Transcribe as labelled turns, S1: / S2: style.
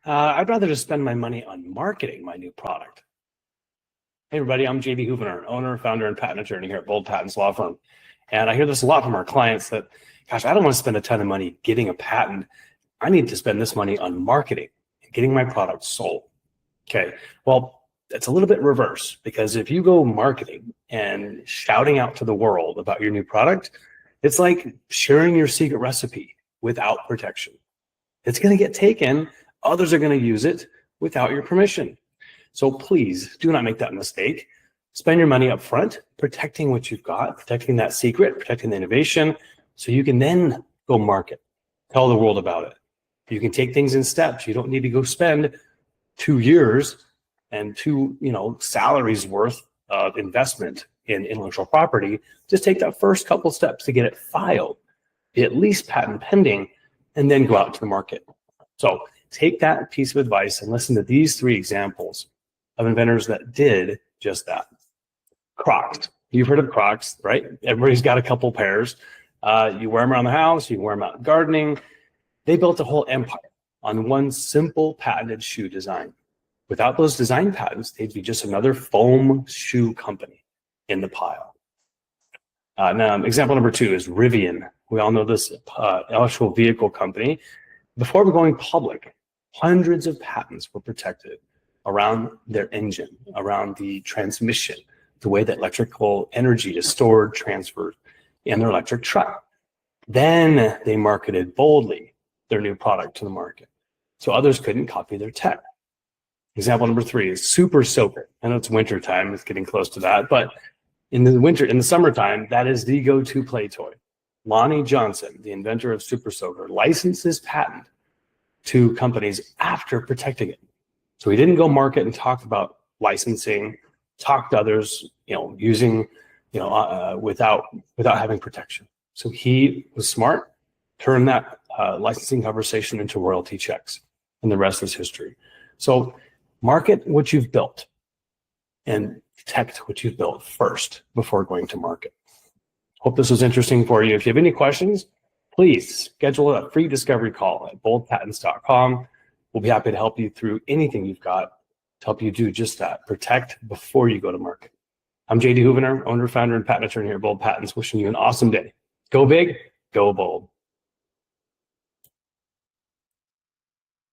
S1: I'd rather just spend my money on marketing my new product. Hey everybody, I'm JD Houvener, owner, founder, and patent attorney here at Bold Patents Law Firm. And I hear this a lot from our clients that, gosh, I don't want to spend a ton of money getting a patent. I need to spend this money on marketing and getting my product sold. Okay, well, it's a little bit reverse, because if you go marketing and shouting out to the world about your new product, it's like sharing your secret recipe without protection. It's going to get taken. Others are going to use it without your permission. So please do not make that mistake. Spend your money up front, protecting what you've got, protecting that secret, protecting the innovation, so you can then go market, tell the world about it. You can take things in steps. You don't need to go spend 2 years and two salaries worth of investment in intellectual property. Just take that first couple steps to get it filed, be at least patent pending, and then go out to the market. So take that piece of advice and listen to these 3 examples of inventors that did just that. Crocs. You've heard of Crocs, right? Everybody's got a couple pairs. You wear them around the house, you wear them out gardening. They built a whole empire on one simple patented shoe design. Without those design patents, they'd be just another foam shoe company in the pile. Now, example number 2 is Rivian. We all know this electrical vehicle company. Before going public, hundreds of patents were protected around their engine, around the transmission, the way that electrical energy is stored, transferred in their electric truck. Then they marketed boldly their new product to the market, so others couldn't copy their tech. Example number 3 is Super Soaker. I know it's winter time, it's getting close to that, but in the summertime, that is the go-to play toy. Lonnie Johnson, the inventor of Super Soaker, licensed his patent to companies after protecting it. So he didn't go market and talk about licensing, talk to others, using, without having protection. So he was smart, turned that licensing conversation into royalty checks, and the rest is history. So market what you've built and protect what you've built first before going to market. Hope this was interesting for you. If you have any questions, please schedule a free discovery call at boldpatents.com. We'll be happy to help you through anything you've got to help you do just that. Protect before you go to market. I'm JD Houvener, owner, founder, and patent attorney here at Bold Patents, wishing you an awesome day. Go big, go bold.